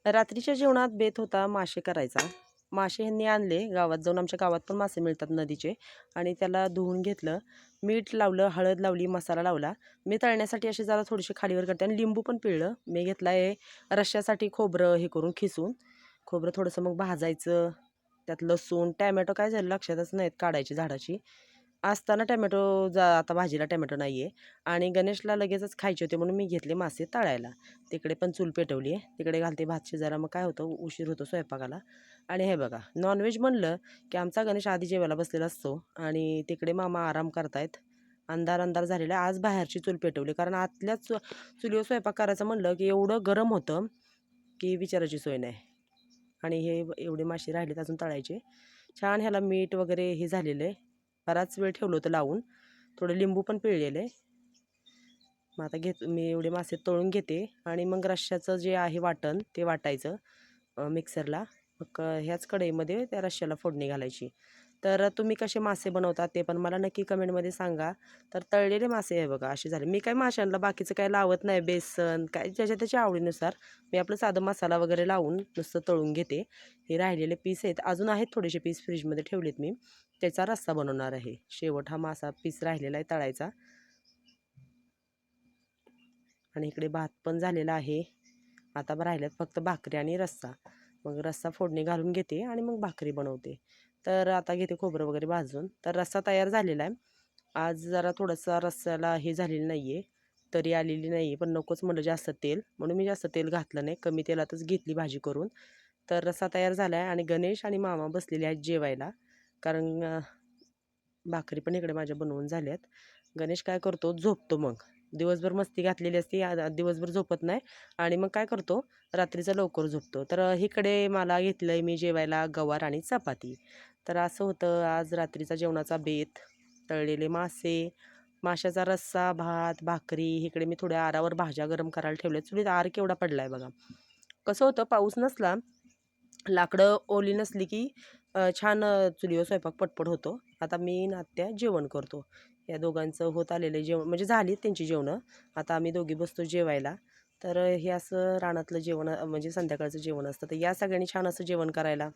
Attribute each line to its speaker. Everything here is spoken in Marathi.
Speaker 1: रात्रीच्या जेवणात बेत होता मासे करायचा. मासे ह्यांनी आणले गावात जाऊन, आमच्या गावात पण मासे मिळतात नदीचे. आणि त्याला धुवून घेतलं, मीठ लावलं, हळद लावली, मसाला लावला. मी तळण्यासाठी असे जरा थोडेसे खालीवर करते आणि लिंबू पण पिळलं. मी घेतला आहे रश्श्यासाठी खोबरं हे करून खिसून. खोबरं थोडंसं मग भाजायचं, त्यात लसूण, टॅमॅटो काय झालं लक्षातच नाहीत काढायची झाडाची. असताना टॅमॅटो आता भाजीला टॅमॅटो नाही आहे. आणि गणेशला लगेचच खायचे होते म्हणून मी घेतले मासे तळायला. तिकडे पण चूल पेटवली आहे, तिकडे घालते भात शिजायला. मग काय होतं, उशीर होतो स्वयंपाकाला. आणि हे बघा, नॉनव्हेज म्हणलं की आमचा गणेश आधी जेवायला बसलेला असतो आणि तिकडे मामा आराम करतायत. अंधार अंधार झालेला. आज बाहेरची चूल पेटवली, कारण आतल्याच चुलीवर स्वयंपाक करायचं म्हणलं की एवढं गरम होतं की विचारायची सोय नाही. आणि हे एवढे मासे राहिलेत अजून तळायचे. छान ह्याला मीठ वगैरे हे झालेलं आहे. बराच वेळ ठेवलं होतं लावून. थोडं लिंबू पण पिळलेलं आहे. मग आता मी एवढे मासे तळून घेते आणि मग रश्श्याचं जे आहे वाटण ते वाटायचं मिक्सरला. मग ह्याच कढईमध्ये त्या रश्श्याला फोडणी घालायची. तर तुम्ही कसे मासे बनवता ते पण मला नक्की कमेंटमध्ये सांगा. तर तळलेले मासे आहे बघा असे झाले. मी काय माशांना बाकीचं काय लावत नाही, बेसन काय ज्याच्या त्याच्या आवडीनुसार. मी आपलं साधं मसाला वगैरे लावून नुसतं तळून घेते. हे राहिलेले पीस आहेत, अजून आहेत थोडेसे पीस फ्रीजमध्ये ठेवलेत मी. त्याचा रस्सा बनवणार आहे. शेवट हा मासा पीस राहिलेला आहे तळायचा. आणि इकडे भात पण झालेला आहे. आता राहिल्यात फक्त भाकरी आणि रस्सा. मग रस्सा फोडणी घालून घेते आणि मग भाकरी बनवते. तर आता घेते खोबरं वगैरे भाजून. तर रस्सा तयार झालेला आहे. आज जरा थोडासा रस्स्याला हे झालेलं नाही आहे, तरी आलेली नाही आहे, पण नकोच म्हणलं जास्त तेल, म्हणून मी जास्त तेल घातलं नाही, कमी तेलातच घेतली भाजी करून. तर रस्सा तयार झाला आहे आणि गणेश आणि मामा बसलेले आहेत जेवायला. कारण भाकरी पण इकडे माझ्या बनवून झाल्यात. गणेश काय करतो, झोपतो. मग दिवसभर मस्ती घातलेली असते, दिवसभर झोपत नाही. आणि मग काय करतो, रात्रीचा लवकर झोपतो. तर इकडे मला घेतलं आहे मी जेवायला गवार आणि चपाती. तर असं होतं आज रात्रीचा जेवणाचा बेत. तळलेले मासे, माशाचा रस्सा, भात, भाकरी. इकडे मी थोड्या आरावर भाज्या गरम करायला ठेवल्या. चुलीत आर केवढा पडला आहे बघा. कसं होतं, पाऊस नसला, लाकडं ओली नसली की छान चुलीवर स्वयंपाक पटपट होतो. आता मी आणि आत्या जेवण करतो. या दोघांचं होत आलेलं जेवण, म्हणजे झालीत त्यांची जेवणं. आता आम्ही दोघी बसतो जेवायला. तर हे असं रानातलं जेवण म्हणजे संध्याकाळचं जेवण असतं. तर या सगळ्यांनी छान असं जेवण करायला.